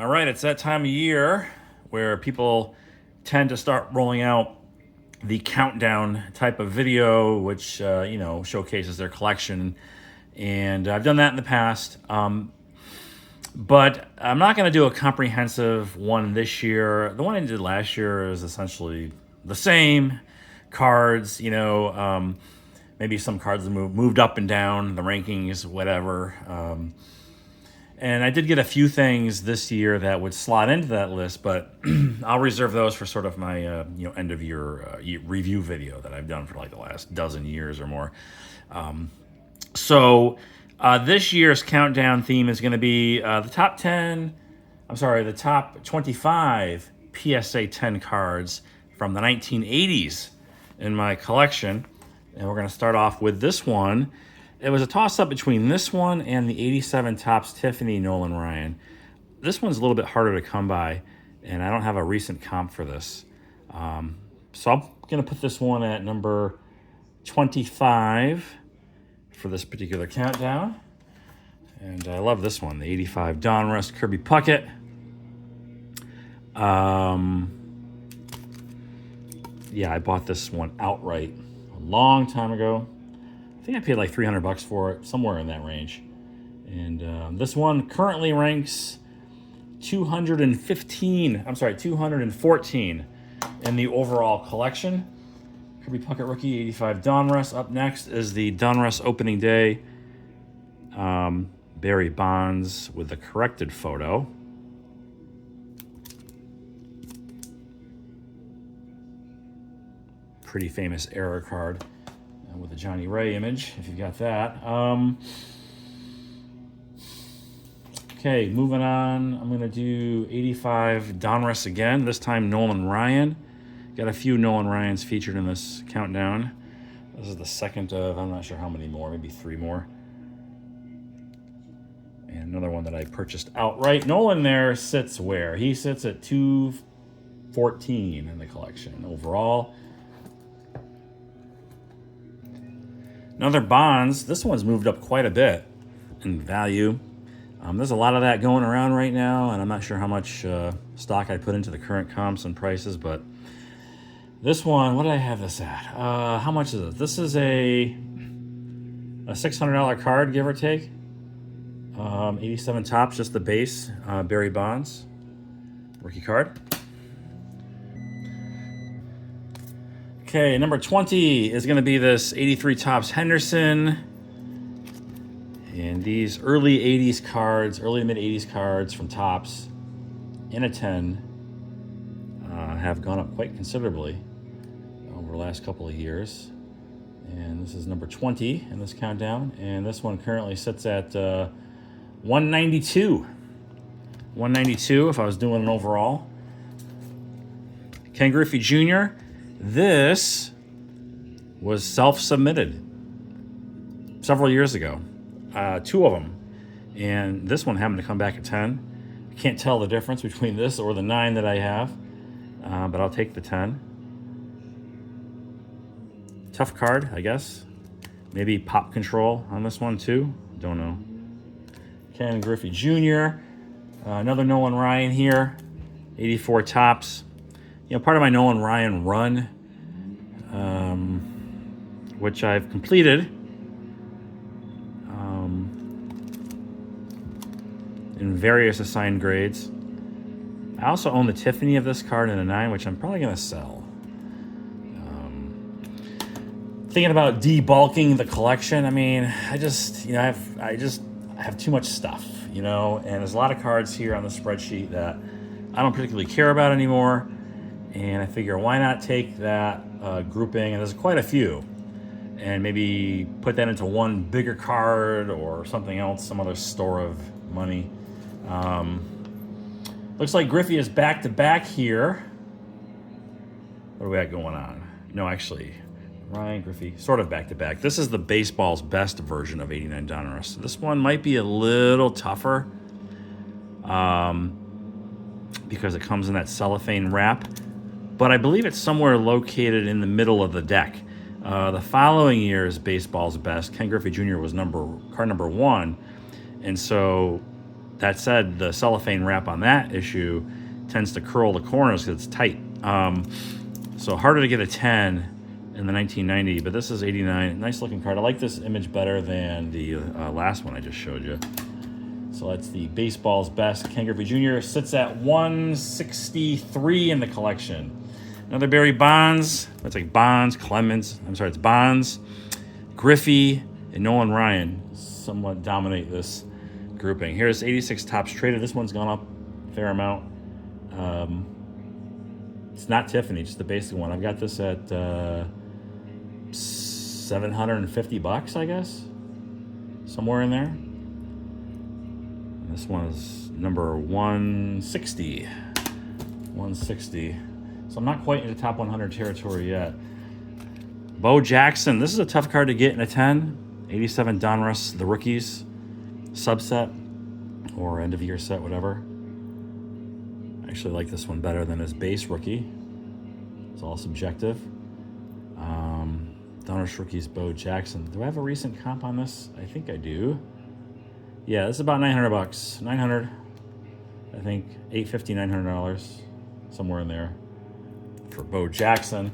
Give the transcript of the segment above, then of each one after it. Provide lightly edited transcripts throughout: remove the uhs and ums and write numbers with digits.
All right, it's that time of year where people tend to start rolling out the countdown type of video, which showcases their collection. And I've done that in the past, but I'm not going to do a comprehensive one this year. The one I did last year is essentially the same cards. Maybe some cards moved up and down the rankings, whatever. And I did get a few things this year that would slot into that list, but I'll reserve those for sort of my end of year review video that I've done for like the last dozen years or more. So this year's countdown theme is going to be the top 25 PSA 10 cards from the 1980s in my collection. And we're going to start off with this one. It was a toss-up between this one and the 87 Topps Tiffany Nolan Ryan. This one's a little bit harder to come by, and I don't have a recent comp for this. So I'm going to put this one at number 25 for this particular countdown. And I love this one, the 85 Donruss Kirby Puckett. Yeah, I bought this one outright a long time ago. I think I paid like $300 for it, somewhere in that range. And this one currently ranks 214 in the overall collection. Kirby Puckett rookie, 85 Donruss. Up next is the Donruss opening day. Barry Bonds with the corrected photo. Pretty famous error card with a Johnny Ray image, if you've got that. Okay, moving on. I'm going to do 85 Donruss again, this time Nolan Ryan. Got a few Nolan Ryans featured in this countdown. This is the second of, I'm not sure how many more, maybe 3 more. And another one that I purchased outright. Nolan there sits where? He sits at 214 in the collection overall. Another Bonds. This one's moved up quite a bit in value. There's a lot of that going around right now, and I'm not sure how much stock I put into the current comps and prices, but this one, what did I have this at? How much is it? This is a $600 card, give or take. 87 Topps, just the base. Barry Bonds, rookie card. Okay, number 20 is going to be this 83 Topps Henderson. And these early 80s cards, early to mid 80s cards from Topps in a 10 have gone up quite considerably over the last couple of years. And this is number 20 in this countdown. And this one currently sits at 192. 192 if I was doing an overall. Ken Griffey Jr. This was self-submitted several years ago, 2 of them, and this one happened to come back at 10. I can't tell the difference between this or the 9 that I have, but I'll take the 10. Tough card, I guess. Maybe pop control on this one too. Don't know. Ken Griffey Jr. Another Nolan Ryan here, 84 Topps. Part of my Nolan Ryan run, which I've completed in various assigned grades. I also own the Tiffany of this card in a 9, which I'm probably going to sell. Thinking about debulking the collection. I mean, I have too much stuff, and there's a lot of cards here on the spreadsheet that I don't particularly care about anymore. And I figure, why not take that grouping, and there's quite a few, and maybe put that into one bigger card or something else, some other store of money. Looks like Griffey is back-to-back here. What do we got going on? No, actually, Ryan Griffey, sort of back-to-back. This is the baseball's best version of 89 Donruss. This one might be a little tougher because it comes in that cellophane wrap. But I believe it's somewhere located in the middle of the deck. The following year's baseball's best, Ken Griffey Jr. was card number 1, and so that said, the cellophane wrap on that issue tends to curl the corners because it's tight. So harder to get a 10 in the 1990, but this is 89. Nice looking card. I like this image better than the last one I just showed you. So that's the baseball's best. Ken Griffey Jr. sits at 163 in the collection. Another Barry Bonds. That's like Bonds, Clemens. I'm sorry, it's Bonds, Griffey, and Nolan Ryan somewhat dominate this grouping. Here's 86 Topps Traded. This one's gone up a fair amount. It's not Tiffany, just the basic one. I've got this at $750, I guess, somewhere in there. And this one is number 160. 160. So I'm not quite in the top 100 territory yet. Bo Jackson. This is a tough card to get in a 10. 87 Donruss, the rookies subset or end of year set, whatever. I actually like this one better than his base rookie. It's all subjective. Donruss rookies, Bo Jackson. Do I have a recent comp on this? I think I do. Yeah, this is about $900. 900. I think $850, $900, somewhere in there for Bo Jackson.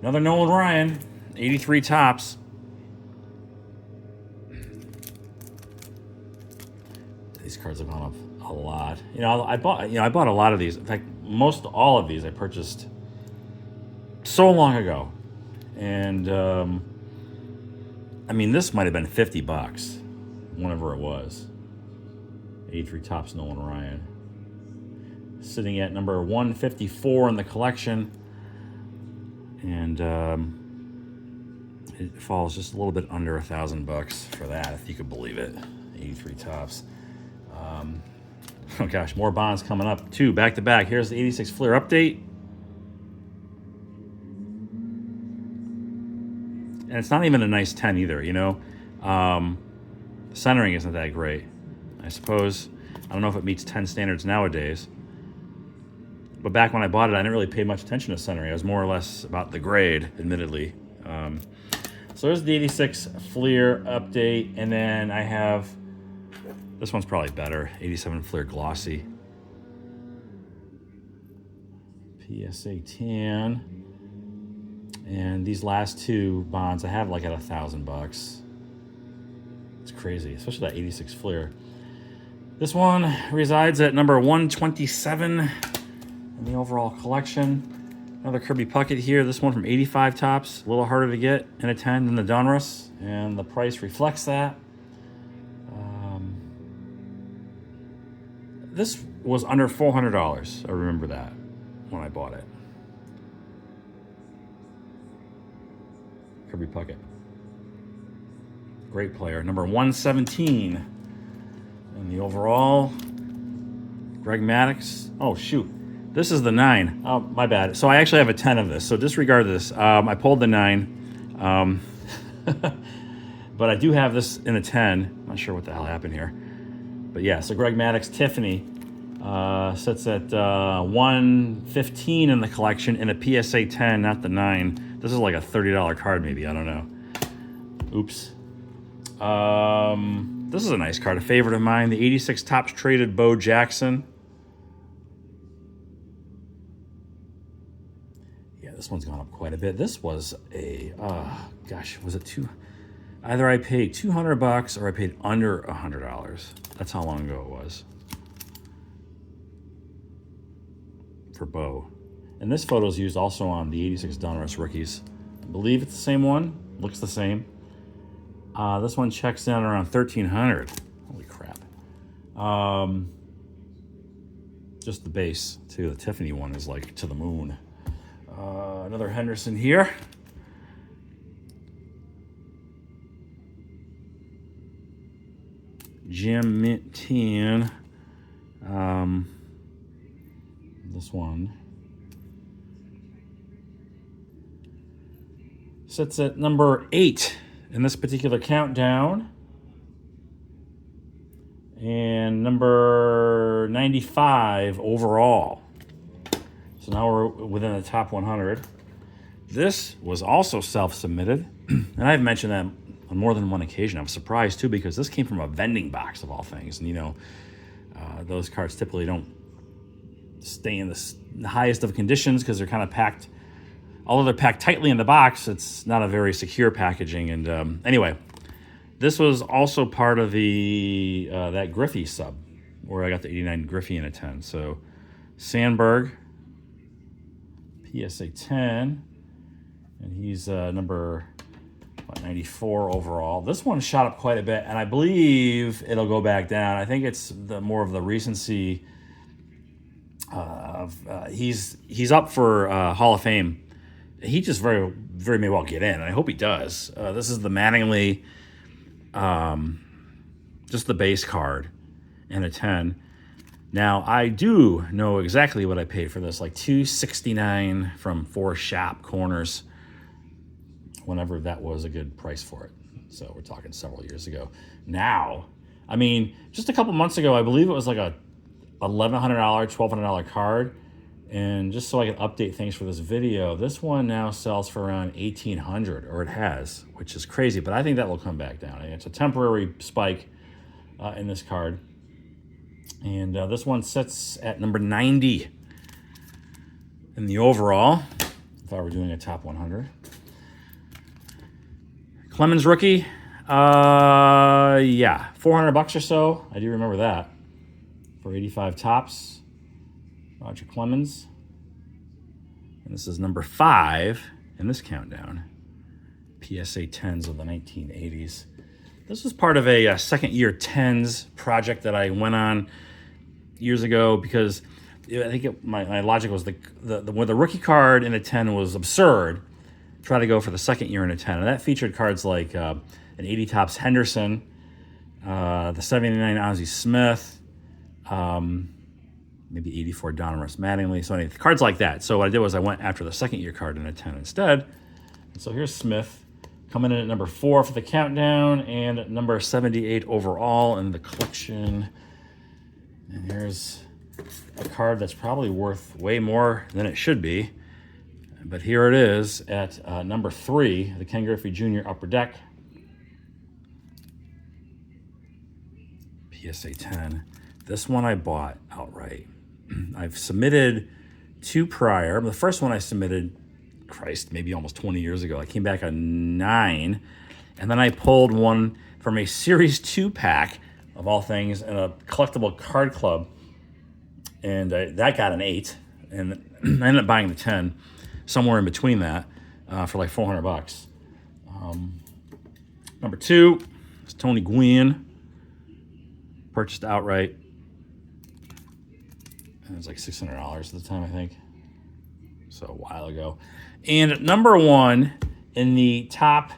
Another Nolan Ryan, 83 Topps. These cards have gone up a lot. I bought a lot of these. In fact, most all of these I purchased so long ago. And this might have been $50, whenever it was. 83 Topps Nolan Ryan. Sitting at number 154 in the collection. And it falls just a little bit under $1,000 for that, if you could believe it. 83 Topps. Oh gosh, more Bonds coming up too, back to back. Here's the 86 Fleer update. And it's not even a nice 10 either, Centering isn't that great. I suppose, I don't know if it meets 10 standards nowadays. But back when I bought it, I didn't really pay much attention to centering. I was more or less about the grade, admittedly. So there's the 86 Fleer update. And then I have, this one's probably better, 87 Fleer Glossy. PSA 10. And these last two Bonds, I have like at $1,000. It's crazy, especially that 86 Fleer. This one resides at number 127 in the overall collection. Another Kirby Puckett here. This one from 85 Topps. A little harder to get in a 10 than the Donruss, and the price reflects that. This was under $400. I remember that when I bought it. Kirby Puckett. Great player. Number 117 in the overall. Greg Maddux. Oh, shoot. This is the 9. Oh, my bad. So I actually have a 10 of this. So disregard this. I pulled the 9. But I do have this in a 10. I'm not sure what the hell happened here. But yeah, so Greg Maddux, Tiffany, sits at 115 in the collection in a PSA 10, not the 9. This is like a $30 card maybe. I don't know. Oops. This is a nice card, a favorite of mine. The 86 Topps Traded Bo Jackson. Yeah, this one's gone up quite a bit. This was a, was it either I paid $200 or I paid under $100. That's how long ago it was. For Bo. And this photo is used also on the 86 Donruss rookies. I believe it's the same one. Looks the same. This one checks in around 1,300. Holy crap. Just the base, too. The Tiffany one is like to the moon. Another Henderson here. Jim Mint 10. This one sits at number 8 in this particular countdown, and number 95 overall. So now we're within the top 100. This was also self-submitted, and I've mentioned that on more than one occasion. I was surprised too, because this came from a vending box of all things. And Those cards typically don't stay in the highest of conditions because they're kind of packed. Although they're packed tightly in the box, it's not a very secure packaging. And anyway, this was also part of the that Griffey sub, where I got the 89 Griffey in a 10. So Sandberg, PSA 10, and he's number 94 overall. This one shot up quite a bit, and I believe it'll go back down. I think it's more of the recency of he's up for Hall of Fame. He just very may well get in, and I hope he does. This is the Mattingly, just the base card, and a 10. Now I do know exactly what I paid for this, like $269 from 4 Shop Corners, whenever that was a good price for it. So we're talking several years ago. Now, I mean, just a couple months ago, I believe it was like a $1,100, $1,200 card. And just so I can update things for this video, this one now sells for around $1,800, or it has, which is crazy, but I think that will come back down. It's a temporary spike in this card. And this one sits at number 90 in the overall, if I were doing a top 100. Clemens rookie, yeah, $400 or so. I do remember that, for 85 tops. Roger Clemens. And this is number 5 in this countdown. PSA 10s of the 1980s. This was part of a second year 10s project that I went on years ago because I think my logic was when the rookie card in a 10 was absurd, try to go for the second year in a 10. And that featured cards like an 80 tops Henderson, the 79 Ozzie Smith, maybe 84 Donruss Mattingly, so anyway, cards like that. So what I did was I went after the second year card in a 10 instead. And so here's Smith coming in at number 4 for the countdown and number 78 overall in the collection. And here's a card that's probably worth way more than it should be. But here it is at number 3, the Ken Griffey Jr. Upper Deck. PSA 10. This one I bought outright. I've submitted 2 prior. The first one I submitted, Christ, maybe almost 20 years ago. I came back on 9, and then I pulled one from a Series 2 pack, of all things, in a collectible card club, and that got an 8, and I ended up buying the 10, somewhere in between that, for like $400. Number 2 is Tony Gwynn, purchased outright. It was like $600 at the time, I think. So a while ago. And number 1 in the top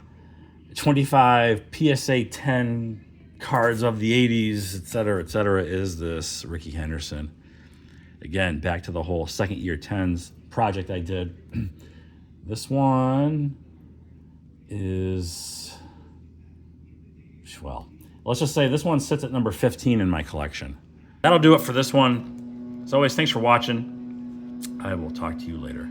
25 PSA 10 cards of the 80s, et cetera, is this Ricky Henderson. Again, back to the whole second year 10s project I did. This one is, well, let's just say this one sits at number 15 in my collection. That'll do it for this one. As always, thanks for watching. I will talk to you later.